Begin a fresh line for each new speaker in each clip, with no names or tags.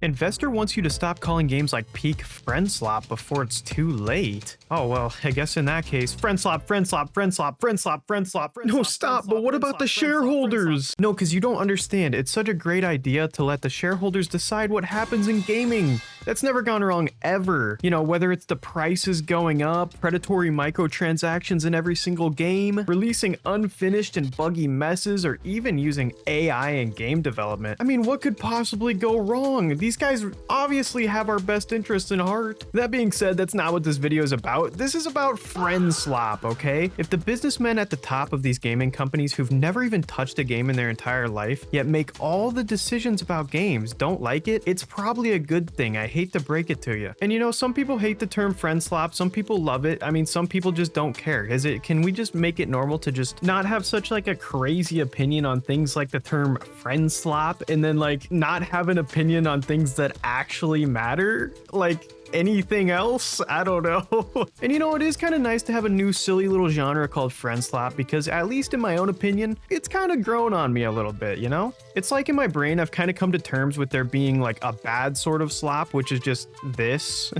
Investor wants you to stop calling games like peak Friendslop before it's too late. Oh, well, I guess in that case, Friendslop, Friendslop, Friendslop, Friendslop, Friendslop, Friendslop. No, stop, but what about the shareholders? No, because you don't understand. It's such a great idea to let the shareholders decide what happens in gaming. That's never gone wrong ever. You know, whether it's the prices going up, predatory microtransactions in every single game, releasing unfinished and buggy messes, or even using AI in game development. I mean, what could possibly go wrong? These guys obviously have our best interests in heart. That being said, that's not what this video is about. This is about Friendslop, okay? If the businessmen at the top of these gaming companies who've never even touched a game in their entire life, yet make all the decisions about games, don't like it, it's probably a good thing. I hate to break it to you. And you know, some people hate the term Friendslop, some people love it. I mean, some people just don't care. Can we just make it normal to just not have such like a crazy opinion on things like the term Friendslop, and then like not have an opinion on things that actually matter? Like anything else? I don't know. And you know, it is kind of nice to have a new silly little genre called Friendslop, because at least in my own opinion, it's kind of grown on me a little bit, you know? It's like in my brain, I've kind of come to terms with there being like a bad sort of slop, which is just this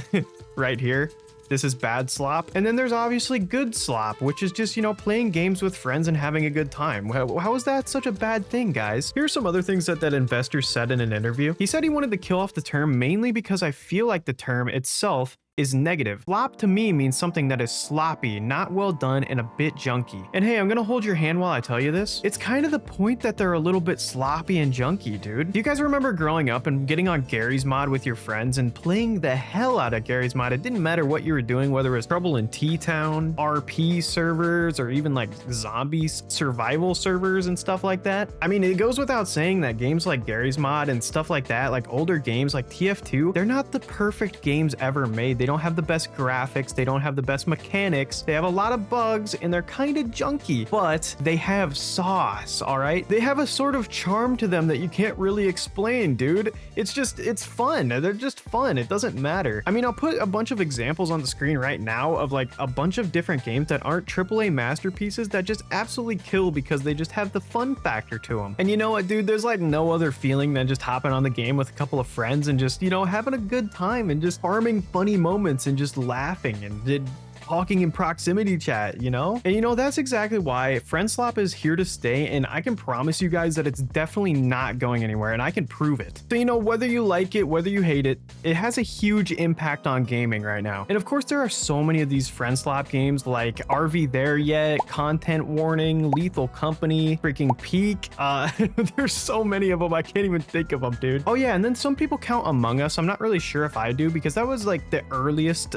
right here. This is bad slop. And then there's obviously good slop, which is just, you know, playing games with friends and having a good time. How is that such a bad thing, guys? Here's some other things that investor said in an interview. He said he wanted to kill off the term mainly because I feel like the term itself is negative. Flop to me means something that is sloppy, not well done, and a bit junky. And hey, I'm gonna hold your hand while I tell you this. It's kind of the point that they're a little bit sloppy and junky, dude. Do you guys remember growing up and getting on Gary's Mod with your friends and playing the hell out of Gary's Mod? It didn't matter what you were doing, whether it was Trouble in T-Town, RP servers, or even like zombie survival servers and stuff like that. I mean, it goes without saying that games like Gary's Mod and stuff like that, like older games like TF2, they're not the perfect games ever made. They don't have the best graphics, they don't have the best mechanics, they have a lot of bugs, and they're kind of junky, but they have sauce, all right? They have a sort of charm to them that you can't really explain, dude. It's fun. They're just fun. It doesn't matter. I mean, I'll put a bunch of examples on the screen right now of like a bunch of different games that aren't AAA masterpieces that just absolutely kill because they just have the fun factor to them. And you know what, dude? There's like no other feeling than just hopping on the game with a couple of friends and just, you know, having a good time and just farming funny moments and just laughing and talking in proximity chat, you know? And you know, that's exactly why Friendslop is here to stay, and I can promise you guys that it's definitely not going anywhere, and I can prove it. So, you know, whether you like it, whether you hate it, it has a huge impact on gaming right now. And of course, there are so many of these Friendslop games like RV There Yet, Content Warning, Lethal Company, freaking Peak. There's so many of them, I can't even think of them, dude. Oh yeah, and then some people count Among Us. I'm not really sure if I do, because that was like the earliest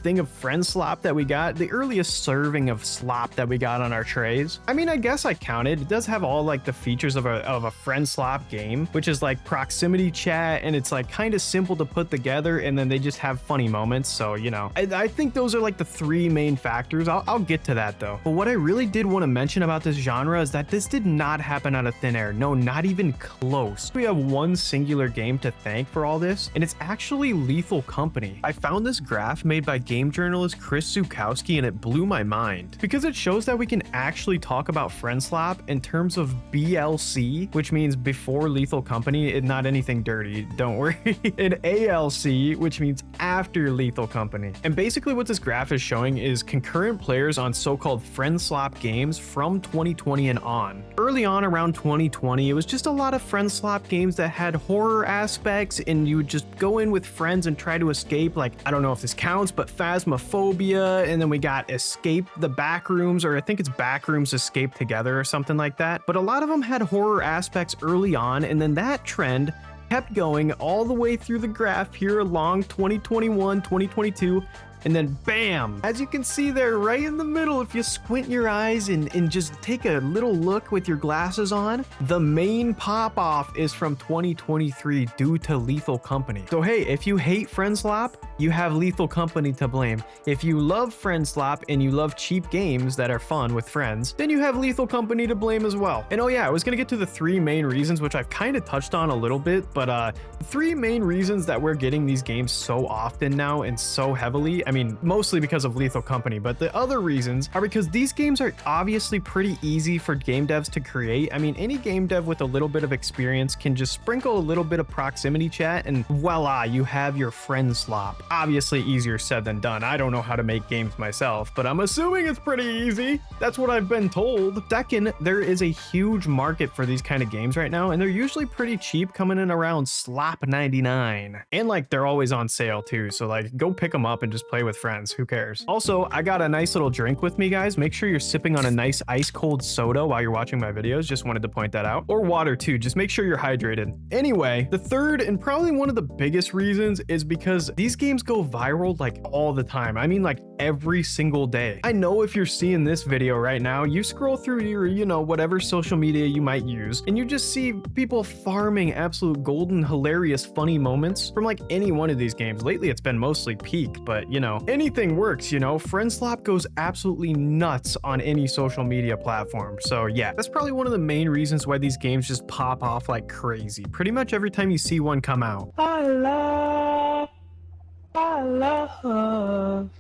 thing of Friendslop that we got, the earliest serving of slop that we got on our trays. I mean, I guess I counted. It does have all like the features of a Friendslop game, which is like proximity chat, and it's like kind of simple to put together, and then they just have funny moments. So, you know, I think those are like the three main factors. I'll get to that though. But what I really did want to mention about this genre is that this did not happen out of thin air. No, not even close. We have one singular game to thank for all this, and it's actually Lethal Company. I found this graph made by game journalist Chris Zukowski, and it blew my mind because it shows that we can actually talk about Friendslop in terms of BLC, which means before Lethal Company, and not anything dirty, don't worry, and ALC, which means after Lethal Company. And basically what this graph is showing is concurrent players on so-called Friendslop games from 2020 and on. Early on around 2020, it was just a lot of Friendslop games that had horror aspects, and you would just go in with friends and try to escape, like, I don't know if this counts, but Phasmophobia, and then we got Escape the Backrooms, or I think it's Backrooms Escape Together or something like that. But a lot of them had horror aspects early on, and then that trend kept going all the way through the graph here along 2021, 2022, and then bam, as you can see there right in the middle, if you squint your eyes and just take a little look with your glasses on, the main pop off is from 2023 due to Lethal Company. So hey, if you hate Friendslop, you have Lethal Company to blame. If you love Friendslop and you love cheap games that are fun with friends, then you have Lethal Company to blame as well. And oh yeah, I was gonna get to the three main reasons, which I've kind of touched on a little bit, but the three main reasons that we're getting these games so often now and so heavily, I mean, mostly because of Lethal Company, but the other reasons are because these games are obviously pretty easy for game devs to create. I mean, any game dev with a little bit of experience can just sprinkle a little bit of proximity chat and voila, you have your Friendslop. Obviously easier said than done. I don't know how to make games myself, but I'm assuming it's pretty easy. That's what I've been told. Second, there is a huge market for these kind of games right now, and they're usually pretty cheap, coming in around slop 99. And like they're always on sale too, so like go pick them up and just play with friends. Who cares? Also, I got a nice little drink with me, guys. Make sure you're sipping on a nice ice cold soda while you're watching my videos. Just wanted to point that out. Or water too. Just make sure you're hydrated. Anyway, the third and probably one of the biggest reasons is because these games go viral like all the time. I mean, like every single day. I know if you're seeing this video right now, you scroll through your, you know, whatever social media you might use, and you just see people farming absolute golden, hilarious, funny moments from like any one of these games. Lately, it's been mostly Peak, but you know, anything works, you know. Friendslop goes absolutely nuts on any social media platform. So yeah, that's probably one of the main reasons why these games just pop off like crazy. Pretty much every time you see one come out.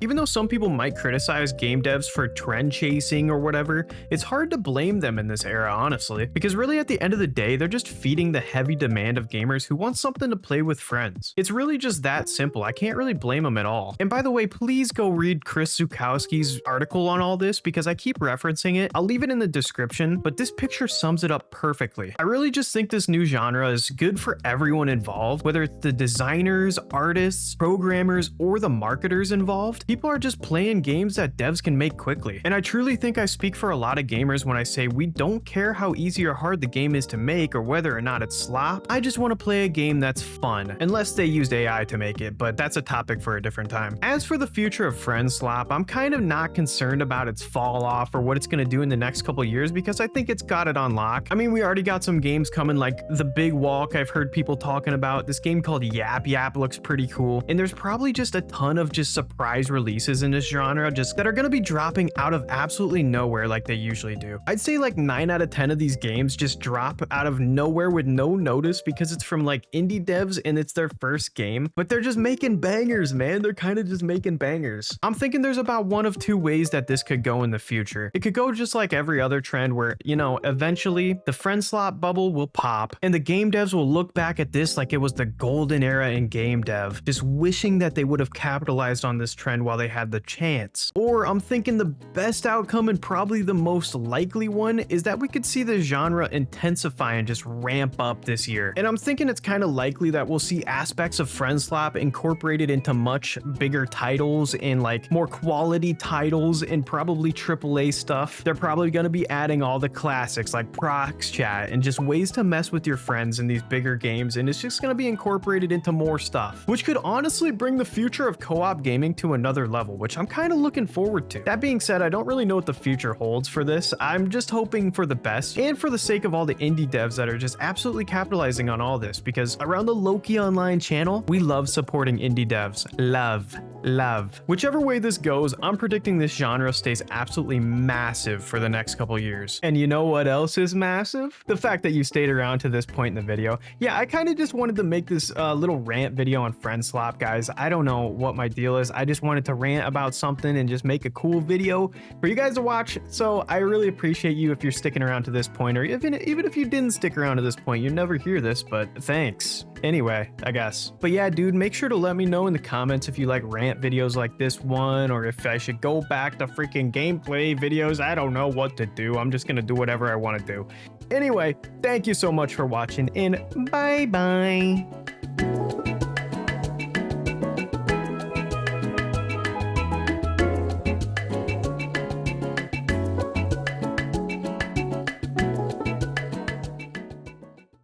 Even though some people might criticize game devs for trend chasing or whatever, it's hard to blame them in this era, honestly, because really at the end of the day, they're just feeding the heavy demand of gamers who want something to play with friends. It's really just that simple. I can't really blame them at all. And by the way, please go read Chris Zukowski's article on all this because I keep referencing it. I'll leave it in the description, but this picture sums it up perfectly. I really just think this new genre is good for everyone involved, whether it's the designers, artists, programmers, or the marketers involved. People are just playing games that devs can make quickly. And I truly think I speak for a lot of gamers when I say we don't care how easy or hard the game is to make or whether or not it's slop. I just want to play a game that's fun, unless they used AI to make it, but that's a topic for a different time. As for the future of Friendslop, I'm kind of not concerned about its fall off or what it's going to do in the next couple years because I think it's got it on lock. I mean, we already got some games coming like The Big Walk I've heard people talking about. This game called Yap Yap looks pretty cool, and there's probably just a ton of just surprise releases in this genre just that are going to be dropping out of absolutely nowhere like they usually do. I'd say like 9 out of 10 of these games just drop out of nowhere with no notice because it's from like indie devs and it's their first game, but they're just making bangers, man. They're kind of just making bangers. I'm thinking there's about one of two ways that this could go in the future. It could go just like every other trend where, you know, eventually the Friendslop bubble will pop and the game devs will look back at this like it was the golden era in game dev, just wishing that they would have capitalized on this trend while they had the chance. Or I'm thinking the best outcome and probably the most likely one is that we could see the genre intensify and just ramp up this year. And I'm thinking it's kind of likely that we'll see aspects of Friendslop incorporated into much bigger titles and like more quality titles and probably AAA stuff. They're probably going to be adding all the classics like prox chat and just ways to mess with your friends in these bigger games, and it's just going to be incorporated into more stuff, which could honestly bring the future of co-op gaming to another level, which I'm kind of looking forward to. That being said, I don't really know what the future holds for this. I'm just hoping for the best and for the sake of all the indie devs that are just absolutely capitalizing on all this, because around the Loki Online channel, we love supporting indie devs. Love. Whichever way this goes, I'm predicting this genre stays absolutely massive for the next couple years. And you know what else is massive? The fact that you stayed around to this point in the video. Yeah, I kind of just wanted to make this little rant video on Friendslop, guys. I don't know what my deal is. I just wanted to rant about something and just make a cool video for you guys to watch. So I really appreciate you if you're sticking around to this point, or even if you didn't stick around to this point, you never hear this, but thanks. Anyway, I guess. But yeah, dude, make sure to let me know in the comments if you like rant videos like this one, or if I should go back to freaking gameplay videos. I don't know what to do. I'm just gonna do whatever I want to do. Anyway, thank you so much for watching, and bye-bye.